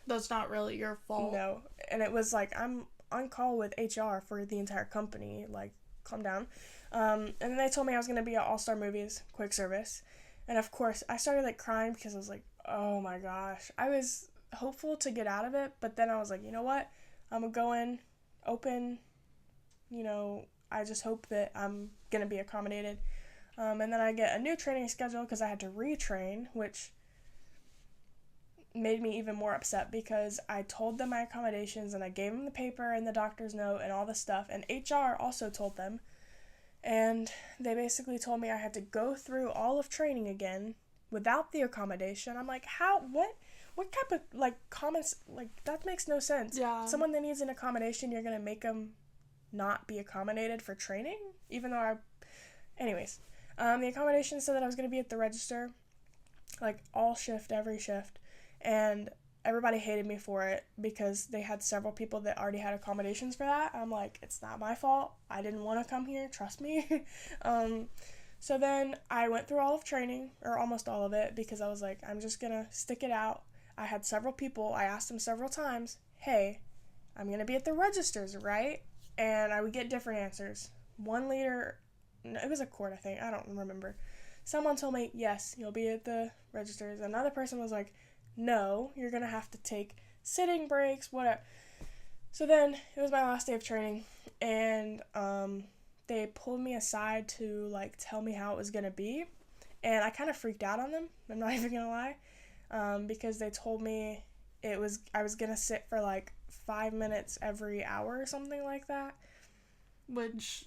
S2: that's not really your fault.
S1: No. And it was like, I'm on call with HR for the entire company, like, calm down. And then they told me I was going to be at All-Star Movies, quick service. And of course, I started like crying because I was like, oh my gosh. I was hopeful to get out of it, but then I was like, you know what? I'm going to go in, open, I just hope that I'm going to be accommodated. And then I get a new training schedule because I had to retrain, which made me even more upset because I told them my accommodations and I gave them the paper and the doctor's note and all this stuff. And HR also told them. And they basically told me I had to go through all of training again without the accommodation. I'm like, how? What type of, like, comments? Like, that makes no sense.
S2: Yeah.
S1: Someone that needs an accommodation, you're going to make them not be accommodated for training? Even though Anyways, the accommodation said that I was going to be at the register, like, all shift, every shift. And everybody hated me for it because they had several people that already had accommodations for that. I'm like, it's not my fault. I didn't want to come here. Trust me. So then I went through all of training, or almost all of it, because I was like, I'm just going to stick it out. I had several people. I asked them several times, hey, I'm going to be at the registers, right? And I would get different answers. One leader, it was a court, I think. I don't remember. Someone told me, yes, you'll be at the registers. Another person was like, no, you're going to have to take sitting breaks, whatever. So then it was my last day of training, and they pulled me aside to, like, tell me how it was going to be. And I kind of freaked out on them. I'm not even going to lie. Because they told me I was going to sit for, like, 5 minutes every hour or something like that.
S2: Which,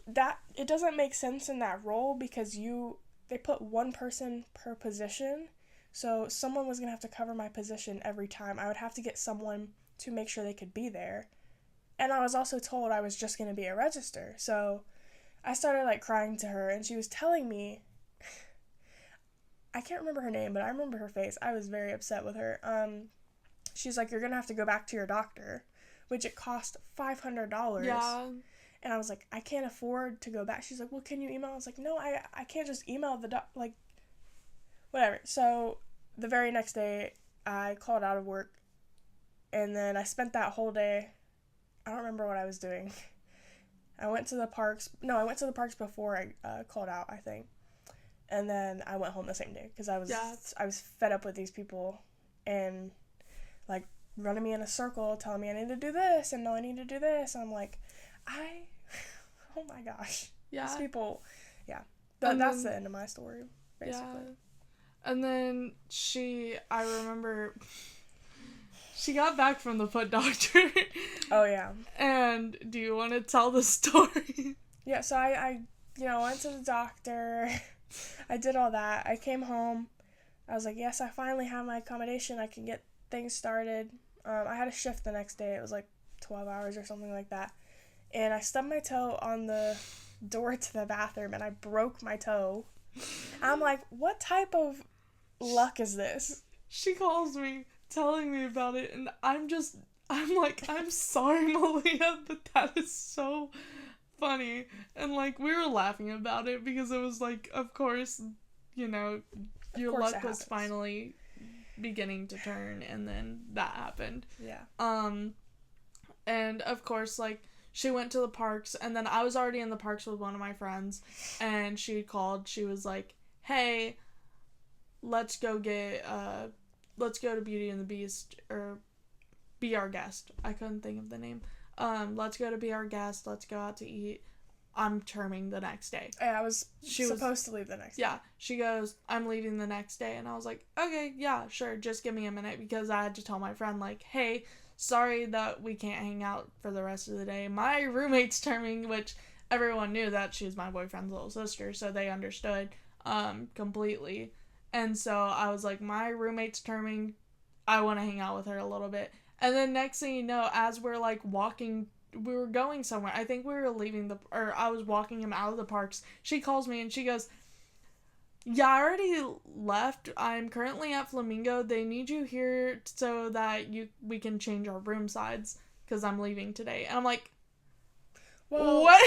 S1: it doesn't make sense in that role because they put one person per position. So someone was going to have to cover my position every time. I would have to get someone to make sure they could be there. And I was also told I was just going to be a register. So I started, like, crying to her, and she was telling me, I can't remember her name, but I remember her face. I was very upset with her. She's like, you're going to have to go back to your doctor, which it cost $500.
S2: yeah.
S1: And I was like, I can't afford to go back. She's like, well, can you email? I was like, no, I can't just email the whatever. So the very next day, I called out of work, and then I spent that whole day, I don't remember what I was doing. I went to the parks before I called out, I think. And then I went home the same day because I was fed up with these people and, like, running me in a circle, telling me I need to do this and no, I need to do this. And I'm like, oh my gosh.
S2: Yeah.
S1: These people, yeah. That's the end of my story, basically.
S2: Yeah. And then I remember she got back from the foot doctor.
S1: Oh, yeah.
S2: And do you want to tell the story?
S1: Yeah, so I went to the doctor. I did all that. I came home. I was like, yes, I finally have my accommodation. I can get things started. I had a shift the next day. It was like 12 hours or something like that. And I stubbed my toe on the door to the bathroom, and I broke my toe. I'm like, what type of luck is this?
S2: She calls me telling me about it, and I'm like, I'm sorry, Malia, but that is so funny. And, like, we were laughing about it because it was like, of course, you know,
S1: Of
S2: your
S1: course it
S2: luck was
S1: happens.
S2: finally beginning to turn, and then that happened.
S1: Yeah.
S2: And of course, like, she went to the parks, and then I was already in the parks with one of my friends, and she called. She was like, hey, let's go to Beauty and the Beast, or Be Our Guest. I couldn't think of the name. Let's go to Be Our Guest. Let's go out to eat. I'm terming the next day.
S1: Yeah, I was supposed to leave the next day.
S2: Yeah, she goes, I'm leaving the next day. And I was like, okay, yeah, sure, just give me a minute, because I had to tell my friend, like, hey, sorry that we can't hang out for the rest of the day. My roommate's terming, which everyone knew that she's my boyfriend's little sister, so they understood completely. And so I was like, my roommate's terming, I want to hang out with her a little bit. And then next thing you know, as we're like walking, we were going somewhere. I think we were I was walking him out of the parks. She calls me and she goes, yeah, I already left. I'm currently at Flamingo. They need you here so that we can change our room sides, because I'm leaving today. And I'm like,
S1: well,
S2: what?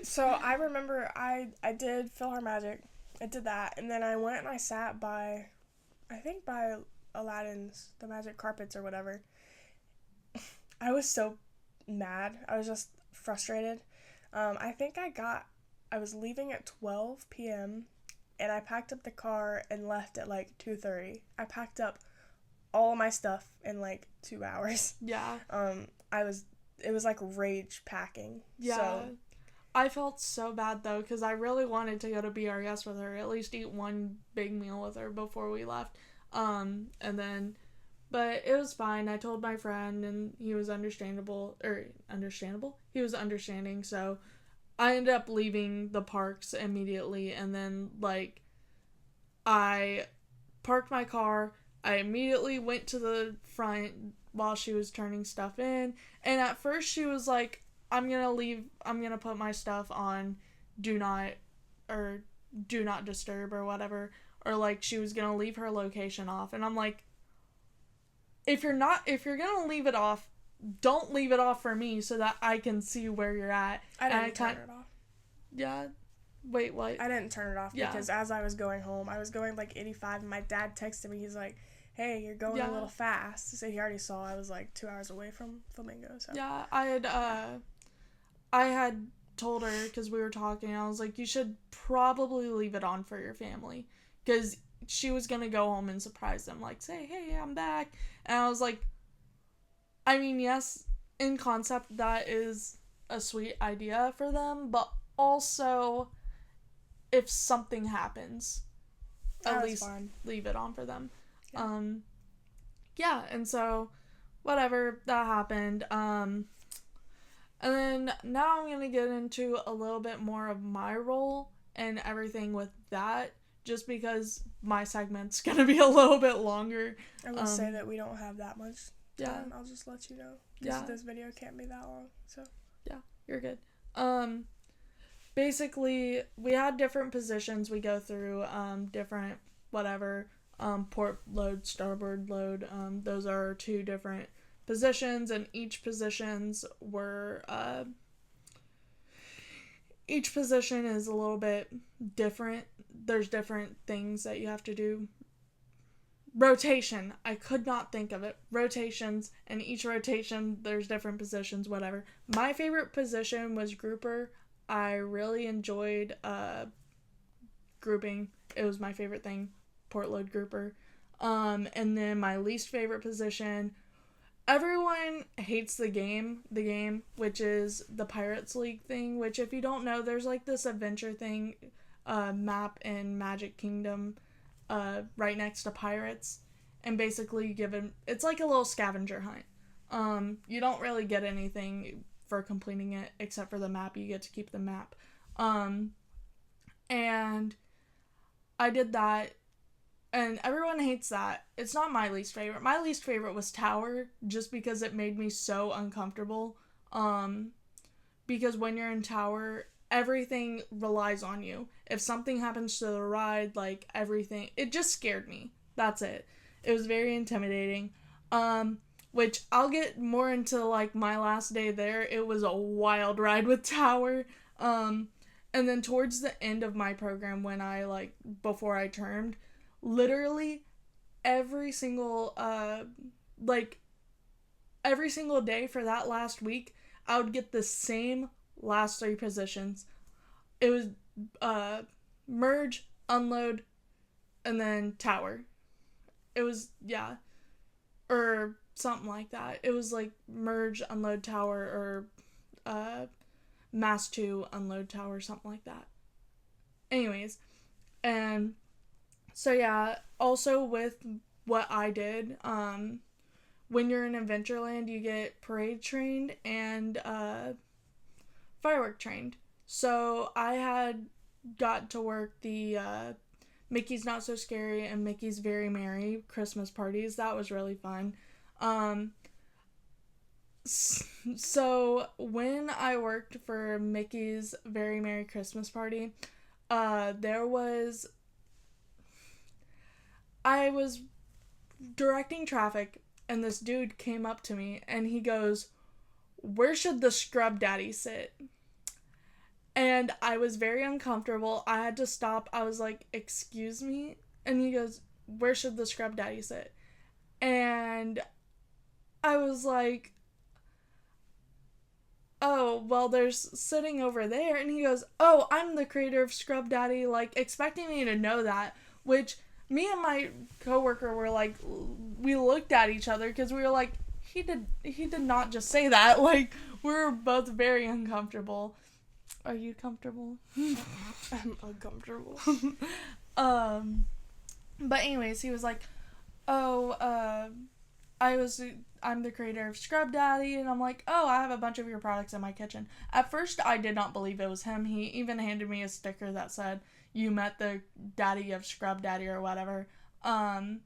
S1: So I remember I did PhilharMagic. I did that, and then I went and I sat by, I think by Aladdin's, the magic carpets or whatever. I was so mad. I was just frustrated. I think I was leaving at 12 p.m. and I packed up the car and left at like 2:30. I packed up all of my stuff in like 2 hours.
S2: Yeah.
S1: It was like rage packing.
S2: Yeah.
S1: So,
S2: I felt so bad though, because I really wanted to go to BRS with her, at least eat one big meal with her before we left. And then, but it was fine. I told my friend, and he was understandable. He was understanding, so I ended up leaving the parks immediately, and then, like, I parked my car. I immediately went to the front while she was turning stuff in, and at first she was like, I'm gonna put my stuff on do not disturb or whatever, or like she was gonna leave her location off, and I'm like, if you're gonna leave it off, don't leave it off for me so that I can see where you're at.
S1: I didn't turn it off.
S2: Yeah. Wait, what?
S1: I didn't turn it off because as I was going home, I was going like 85, and my dad texted me. He's like, hey, you're going a little fast. So he already saw I was like 2 hours away from Flamingo. So
S2: yeah, I had told her, because we were talking, I was like, you should probably leave it on for your family, because she was gonna go home and surprise them, like, say, hey, I'm back. And I was like, I mean, yes, in concept, that is a sweet idea for them, but also, if something happens, at least leave it on for them. Yeah. And so, whatever, that happened. And then now I'm going to get into a little bit more of my role and everything with that, just because my segment's going to be a little bit longer.
S1: I will say that we don't have that much time. I'll just let you know. This video can't be that long. So
S2: yeah, you're good. Basically, we had different positions we go through, different whatever, port load, starboard load. Those are two different positions, and each position is a little bit different. There's different things that you have to do. Rotation. I could not think of it. Rotations, and each rotation there's different positions, whatever. My favorite position was grouper. I really enjoyed grouping. It was my favorite thing, port load grouper. And then my least favorite position, everyone hates the game, which is the Pirates League thing, which, if you don't know, there's like this adventure thing, map in Magic Kingdom, right next to Pirates, and basically it's like a little scavenger hunt. You don't really get anything for completing it except for the map. You get to keep the map. And I did that, and everyone hates that. It's not my least favorite. My least favorite was Tower, just because it made me so uncomfortable. Because when you're in Tower, everything relies on you. If something happens to the ride, like, everything, it just scared me. That's it. It was very intimidating. which I'll get more into, like, my last day there. It was a wild ride with Tower. And then towards the end of my program, when I, like, before I termed, literally every single, every single day for that last week, I would get the same last 3 positions. It was, merge, unload, and then Tower. It was, yeah. Or something like that. It was, like, merge, unload, Tower, or, mass 2, unload, Tower, something like that. Anyways, and so yeah, also with what I did, when you're in Adventureland, you get parade trained and firework trained. So I had got to work the Mickey's Not So Scary and Mickey's Very Merry Christmas parties. That was really fun. So when I worked for Mickey's Very Merry Christmas Party, I was directing traffic, and this dude came up to me and he goes, "Where should the scrub daddy sit?" And I was very uncomfortable. I had to stop. I was like, "Excuse me?" And he goes, "Where should the scrub daddy sit?" And I was like, "Oh, well, there's sitting over there." And he goes, "Oh, I'm the creator of Scrub Daddy," like, expecting me to know that, which me and my coworker were like, we looked at each other because we were like, he did not just say that. Like, we were both very uncomfortable. Are you comfortable?
S1: I'm uncomfortable.
S2: But anyways, he was like, "Oh, I'm the creator of Scrub Daddy," and I'm like, "Oh, I have a bunch of your products in my kitchen." At first, I did not believe it was him. He even handed me a sticker that said, "You met the daddy of Scrub Daddy," or whatever. And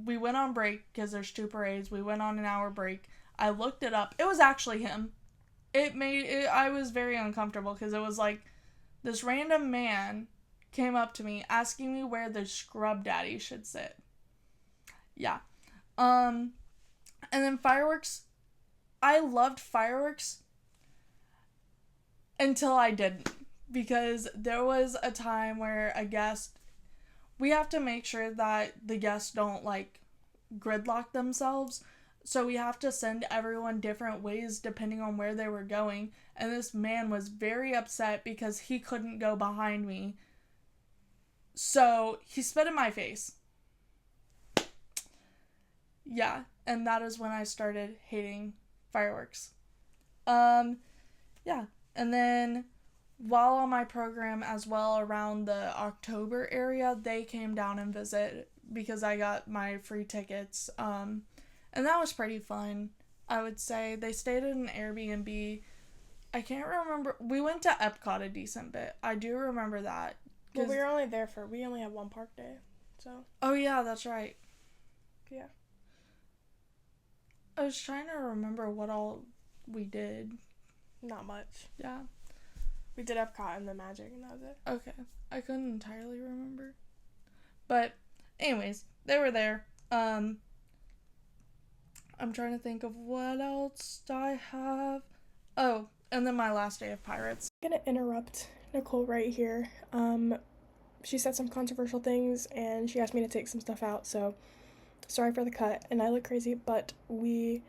S2: we went on break because there's 2 parades. We went on an hour break. I looked it up. It was actually him. I was very uncomfortable because it was like this random man came up to me asking me where the Scrub Daddy should sit. Yeah. And then fireworks. I loved fireworks until I didn't. Because there was a time where we have to make sure that the guests don't, like, gridlock themselves. So we have to send everyone different ways depending on where they were going. And this man was very upset because he couldn't go behind me. So he spit in my face. Yeah, and that is when I started hating fireworks. Yeah, and then while on my program as well, around the October area, they came down and visit because I got my free tickets. And that was pretty fun, I would say. They stayed at an Airbnb. I can't remember. We went to Epcot a decent bit. I do remember that.
S1: Well, we only had 1 park day, so.
S2: Oh, yeah, that's right.
S1: Yeah.
S2: I was trying to remember what all we did.
S1: Not much.
S2: Yeah.
S1: We did Epcot and the Magic, and that was it.
S2: Okay. I couldn't entirely remember. But, anyways, they were there. I'm trying to think of what else I have. Oh, and then my last day of Pirates.
S1: I'm gonna interrupt Nicole right here. She said some controversial things, and she asked me to take some stuff out, so sorry for the cut, and I look crazy, but we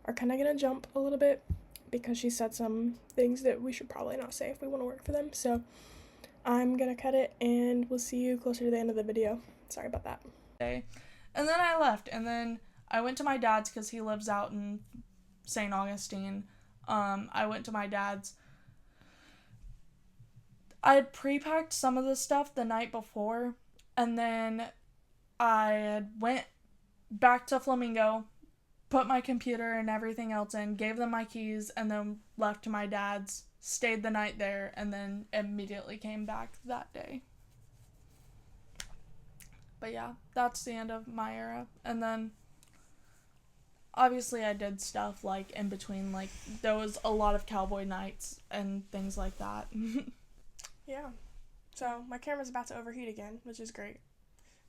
S1: are kind of gonna jump a little bit because she said some things that we should probably not say if we want to work for them, so I'm gonna cut it, and we'll see you closer to the end of the video. Sorry about that.
S2: And then I left, and then I went to my dad's because he lives out in St. Augustine. I went to my dad's. I had pre-packed some of the stuff the night before, and then I had went back to Flamingo, put my computer and everything else in, gave them my keys, and then left to my dad's, stayed the night there, and then immediately came back that day. But yeah, that's the end of my era. And then obviously I did stuff like in between, like there was a lot of cowboy nights and things like that.
S1: Yeah. So my camera's about to overheat again, which is great.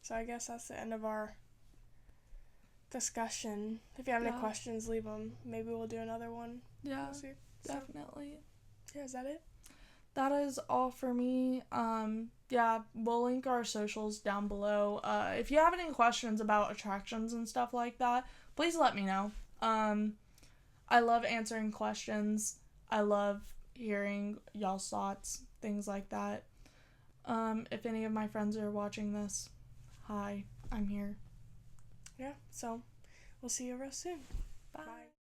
S1: So I guess that's the end of our discussion. If you have any
S2: Yeah.
S1: questions, leave them. Maybe we'll do another one.
S2: Yeah,
S1: We'll see. So,
S2: definitely.
S1: yeah, is that it?
S2: That is all for me. Yeah, we'll link our socials down below. If you have any questions about attractions and stuff like that, please let me know. I love answering questions. I love hearing y'all's thoughts, things like that. If any of my friends are watching this, hi, I'm here.
S1: Yeah, so we'll see you real soon.
S2: Bye.
S1: Bye.